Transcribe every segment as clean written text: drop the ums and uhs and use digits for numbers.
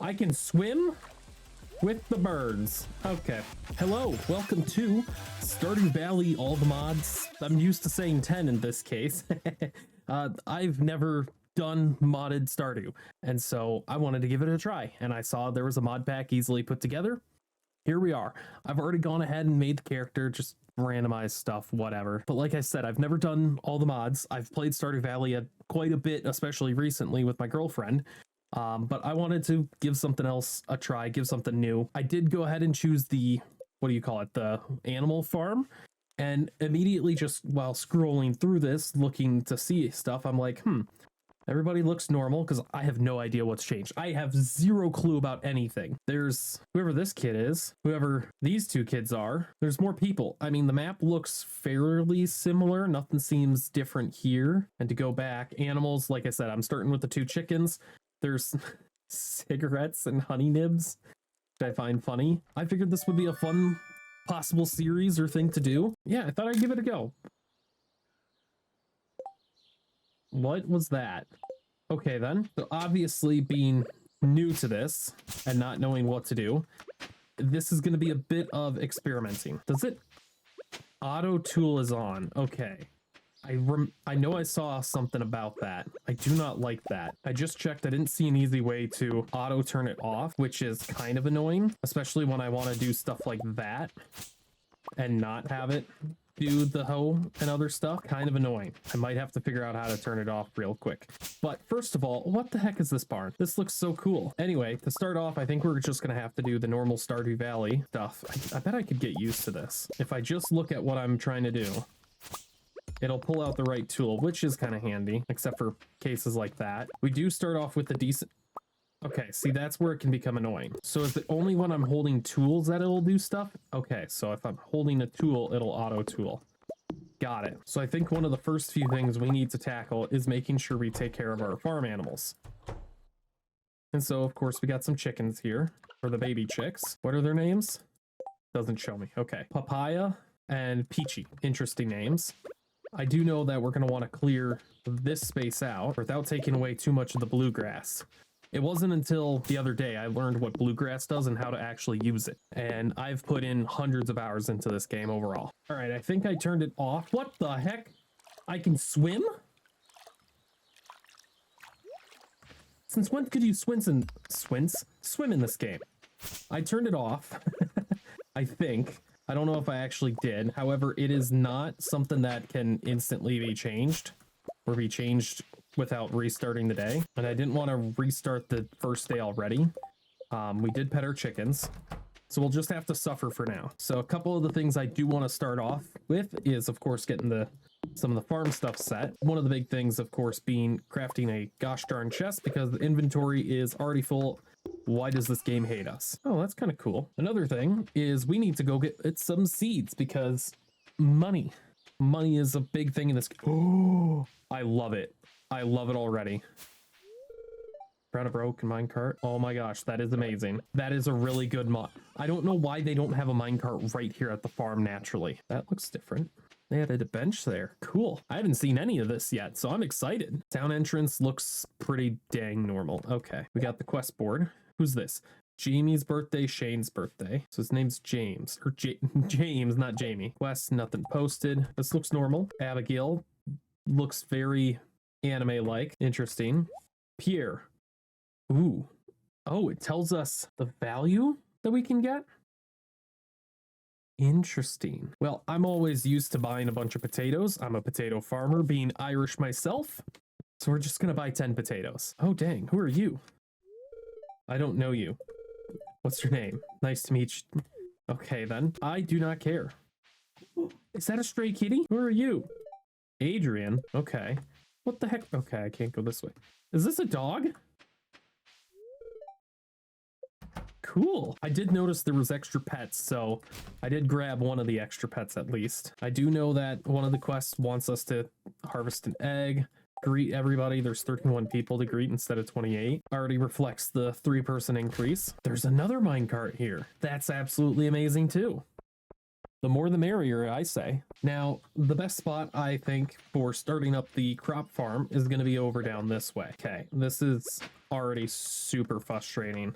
I can swim with the birds. Okay. Hello, welcome to Stardew Valley, all the mods. I'm used to saying 10 in this case. I've never done modded Stardew, and so I wanted to give it a try, and I saw there was a mod pack easily put together. Here we are. I've already gone ahead and made the character, just randomized stuff, whatever. But like I said, I've never done all the mods. I've played Stardew Valley quite a bit, especially recently with my girlfriend. But I wanted to give something else a try, give something new. I did go ahead and choose the, what do you call it, the animal farm. And immediately just while scrolling through this, looking to see stuff, I'm like, everybody looks normal, because I have no idea what's changed. I have zero clue about anything. There's whoever this kid is, whoever these two kids are. There's more people. I mean, the map looks fairly similar. Nothing seems different here. And to go back, animals, like I said, I'm starting with the two chickens. There's cigarettes and honey nibs, which I find funny. I figured this would be a fun possible series or thing to do. Yeah, I thought I'd give it a go. What was that? Okay then. So obviously being new to this and not knowing what to do, this is going to be a bit of experimenting. Does it? Auto tool is on. Okay. I know I saw something about that. I do not like that. I just checked. I didn't see an easy way to auto turn it off, which is kind of annoying, especially when I want to do stuff like that and not have it do the hoe and other stuff. Kind of annoying. I might have to figure out how to turn it off real quick. But first of all, what the heck is this barn? This looks so cool. Anyway, to start off, I think we're just going to have to do the normal Stardew Valley stuff. I bet I could get used to this. If I just look at what I'm trying to do, it'll pull out the right tool, which is kind of handy, except for cases like that. We do start off with the decent... Okay, see, that's where it can become annoying. So is it only when I'm holding tools that it'll do stuff? Okay, so if I'm holding a tool, it'll auto tool. Got it. So I think one of the first few things we need to tackle is making sure we take care of our farm animals. And so, of course, we got some chickens here, or the baby chicks. What are their names? Doesn't show me. Okay, Papaya and Peachy. Interesting names. I do know that we're going to want to clear this space out without taking away too much of the bluegrass. It wasn't until the other day I learned what bluegrass does and how to actually use it. And I've put in hundreds of hours into this game overall. All right, I think I turned it off. What the heck? I can swim? Since when could you swim in this game? I turned it off, I think. I don't know if I actually did. However, it is not something that can instantly be changed or be changed without restarting the day. And I didn't want to restart the first day already. We did pet our chickens, so we'll just have to suffer for now. So a couple of the things I do want to start off with is, of course, getting some of the farm stuff set. One of the big things, of course, being crafting a gosh darn chest, because the inventory is already full. Why does this game hate us? Oh, that's kind of cool. Another thing is we need to go get some seeds, because money is a big thing in this. Oh, I love it. I love it already. Found a broken minecart. Oh my gosh, that is amazing. That is a really good mod. I don't know why they don't have a minecart right here at the farm naturally. That looks different. They added a bench there. Cool. I haven't seen any of this yet, so I'm excited. Town entrance looks pretty dang normal. Okay, we got the quest board. Who's this? Jamie's birthday, Shane's birthday. So his name's James. Or James, not Jamie. Quest, nothing posted. This looks normal. Abigail looks very anime-like. Interesting. Pierre. Ooh. Oh, it tells us the value that we can get? Interesting. Well, I'm always used to buying a bunch of potatoes. I'm a potato farmer, being Irish myself. So we're just gonna buy 10 potatoes. Oh, dang. Who are you? I don't know you. What's your name? Nice to meet you. Okay, then. I do not care. Is that a stray kitty? Who are you? Adrian. Okay. What the heck? Okay, I can't go this way. Is this a dog? Cool. I did notice there was extra pets, so I did grab one of the extra pets at least. I do know that one of the quests wants us to harvest an egg, greet everybody. There's 31 people to greet instead of 28. Already reflects the 3-person increase. There's another minecart here. That's absolutely amazing too. The more the merrier, I say. Now, the best spot, I think, for starting up the crop farm is going to be over down this way. Okay, this is already super frustrating.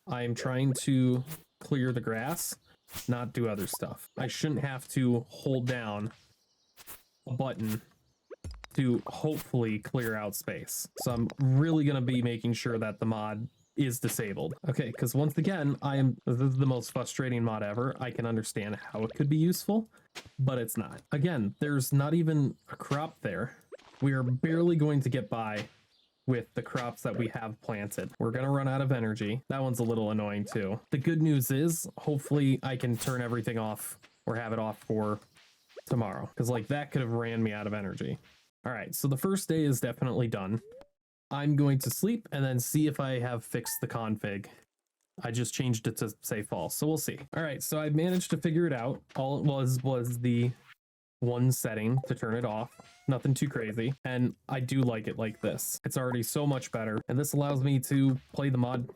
I'm trying to clear the grass, not do other stuff. I shouldn't have to hold down a button to hopefully clear out space. So I'm really going to be making sure that the mod is disabled. Okay, because once again, this is the most frustrating mod ever. I can understand how it could be useful, but it's not. Again, there's not even a crop there. We are barely going to get by with the crops that we have planted. We're gonna run out of energy. That one's a little annoying too. The good news is, hopefully I can turn everything off or have it off for tomorrow, because like that could have ran me out of energy. All right, so the first day is definitely done. I'm going to sleep and then see if I have fixed the config. I just changed it to say false, so we'll see. All right, so I managed to figure it out. All it was the one setting to turn it off. Nothing too crazy. And I do like it like this. It's already so much better. And this allows me to play the mod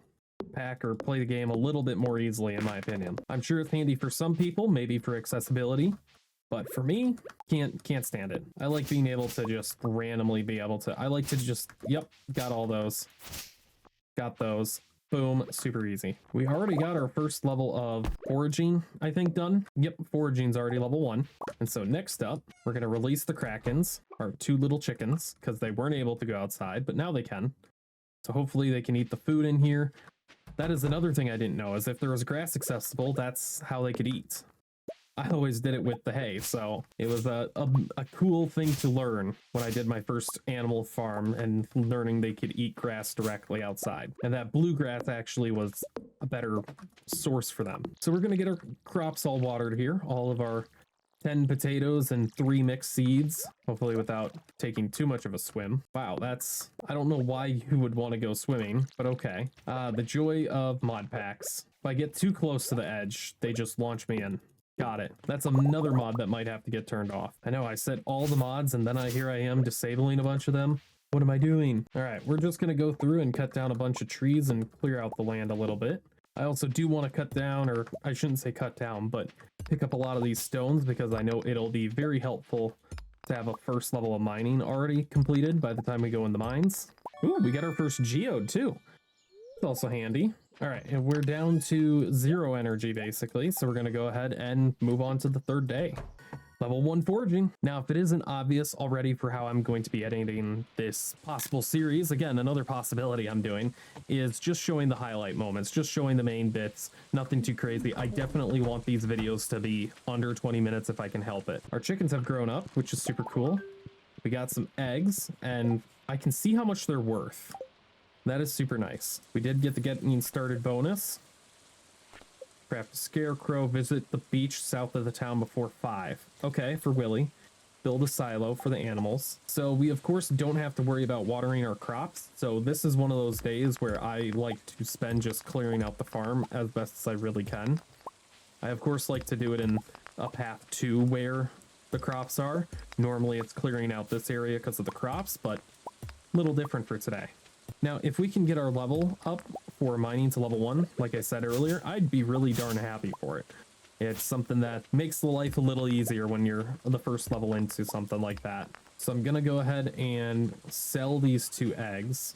pack or play the game a little bit more easily, in my opinion. I'm sure it's handy for some people, maybe for accessibility. But for me, can't stand it. I like being able to just randomly be able to, I like to just, yep, got all those. Got those. Boom, super easy. We already got our first level of foraging, I think, done. Yep, foraging's already level 1. And so next up, we're gonna release the Krakens, our 2 little chickens, because they weren't able to go outside, but now they can. So hopefully they can eat the food in here. That is another thing I didn't know, is if there was grass accessible, that's how they could eat. I always did it with the hay, so it was a cool thing to learn when I did my first animal farm and learning they could eat grass directly outside. And that bluegrass actually was a better source for them. So we're going to get our crops all watered here, all of our 10 potatoes and 3 mixed seeds, hopefully without taking too much of a swim. Wow, I don't know why you would want to go swimming, but okay. The joy of mod packs. If I get too close to the edge, they just launch me in. Got it. That's another mod that might have to get turned off. I know I said all the mods and then here I am disabling a bunch of them. What am I doing? All right, we're just going to go through and cut down a bunch of trees and clear out the land a little bit. I also do want to cut down, or I shouldn't say cut down, but pick up a lot of these stones because I know it'll be very helpful to have a first level of mining already completed by the time we go in the mines. Ooh, we got our first geode too. It's also handy. All right, and we're down to 0 energy basically, so we're gonna go ahead and move on to the 3rd day. Level 1 foraging. Now, if it isn't obvious already for how I'm going to be editing this possible series, again, another possibility I'm doing is just showing the highlight moments, just showing the main bits, nothing too crazy. I definitely want these videos to be under 20 minutes if I can help it. Our chickens have grown up, which is super cool. We got some eggs, and I can see how much they're worth. That is super nice. We did get the getting started bonus. Craft a scarecrow, visit the beach south of the town before 5. Okay, for Willy. Build a silo for the animals. So we of course don't have to worry about watering our crops. So this is one of those days where I like to spend just clearing out the farm as best as I really can. I of course like to do it in a path to where the crops are. Normally it's clearing out this area because of the crops, but a little different for today. Now, if we can get our level up for mining to level 1, like I said earlier, I'd be really darn happy for it. It's something that makes the life a little easier when you're the first level into something like that. So I'm gonna go ahead and sell these 2 eggs.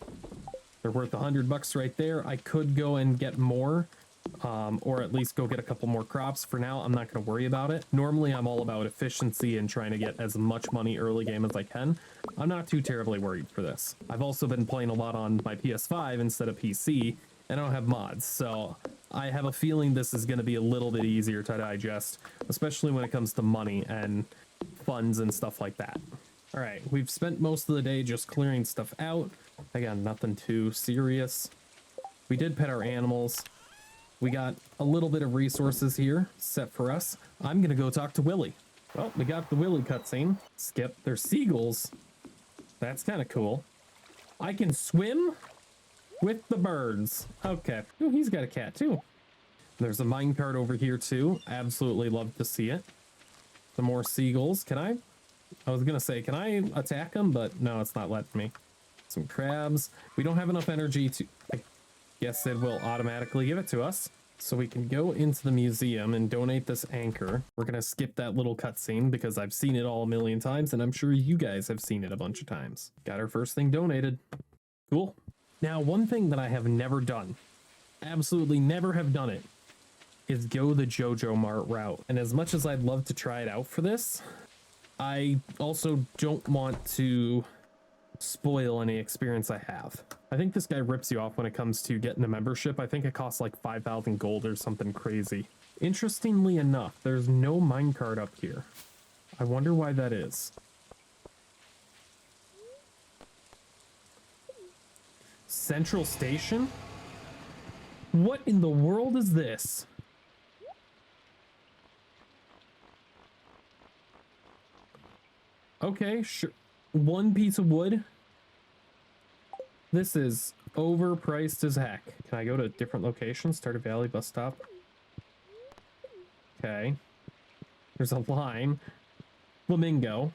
They're worth $100 right there. I could go and get more, or at least go get a couple more crops. For now, I'm not gonna worry about it. Normally, I'm all about efficiency and trying to get as much money early game as I can. I'm not too terribly worried for this. I've also been playing a lot on my PS5 instead of PC, and I don't have mods, so I have a feeling this is going to be a little bit easier to digest, especially when it comes to money and funds and stuff like that. All right, we've spent most of the day just clearing stuff out. Again, nothing too serious. We did pet our animals. We got a little bit of resources here set for us. I'm going to go talk to Willy. Well, we got the Willy cutscene. Skip. There's seagulls. That's kind of cool. I can swim with the birds. Okay. Oh, he's got a cat too. There's a minecart over here too. Absolutely love to see it. Some more seagulls. I was gonna say, can I attack them? But no, it's not letting me. Some crabs. We don't have enough energy to, I guess it will automatically give it to us. So we can go into the museum and donate this anchor. We're going to skip that little cutscene because I've seen it all a million times and I'm sure you guys have seen it a bunch of times. Got our first thing donated. Cool. Now, one thing that I have never done, absolutely never have done it, is go the JoJo Mart route. And as much as I'd love to try it out for this, I also don't want to spoil any experience I have. I think this guy rips you off when it comes to getting a membership. I think it costs like 5,000 gold or something crazy. Interestingly enough, there's no minecart up here. I wonder why that is. Central Station? What in the world is this? Okay, sure. One piece of wood. This is overpriced as heck. Can I go to different locations? Stardew Valley bus stop. Okay. There's a line. Flamingo.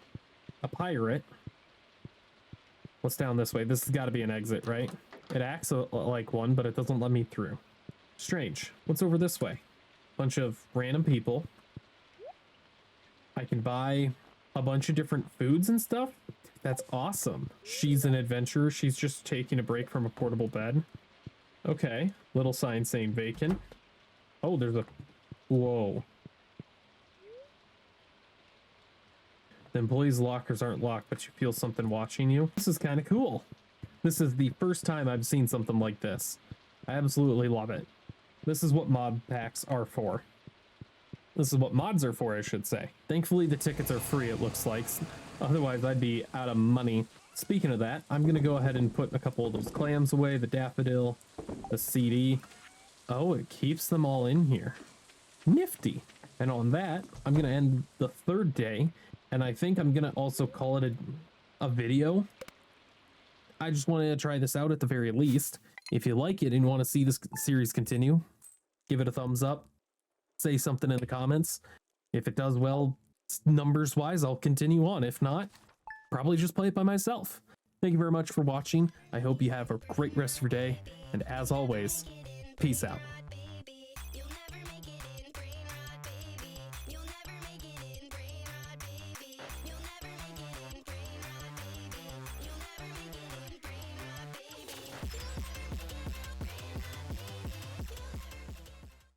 A pirate. What's down this way? This has got to be an exit, right? It acts like one, but it doesn't let me through. Strange. What's over this way? Bunch of random people. I can buy a bunch of different foods and stuff. That's awesome. She's an adventurer. She's just taking a break from a portable bed. Okay. Little sign saying vacant. Oh, there's a... Whoa. The employees' lockers aren't locked, but you feel something watching you. This is kind of cool. This is the first time I've seen something like this. I absolutely love it. This is what mod packs are for. This is what mods are for, I should say. Thankfully, the tickets are free, it looks like. Otherwise, I'd be out of money. Speaking of that, I'm going to go ahead and put a couple of those clams away. The daffodil, the CD. Oh, it keeps them all in here. Nifty. And on that, I'm going to end the third day. And I think I'm going to also call it a video. I just wanted to try this out at the very least. If you like it and want to see this series continue, give it a thumbs up. Say something in the comments. If it does well, numbers wise, I'll continue on. If not, probably just play it by myself. Thank you very much for watching. I hope you have a great rest of your day. And as always, peace out.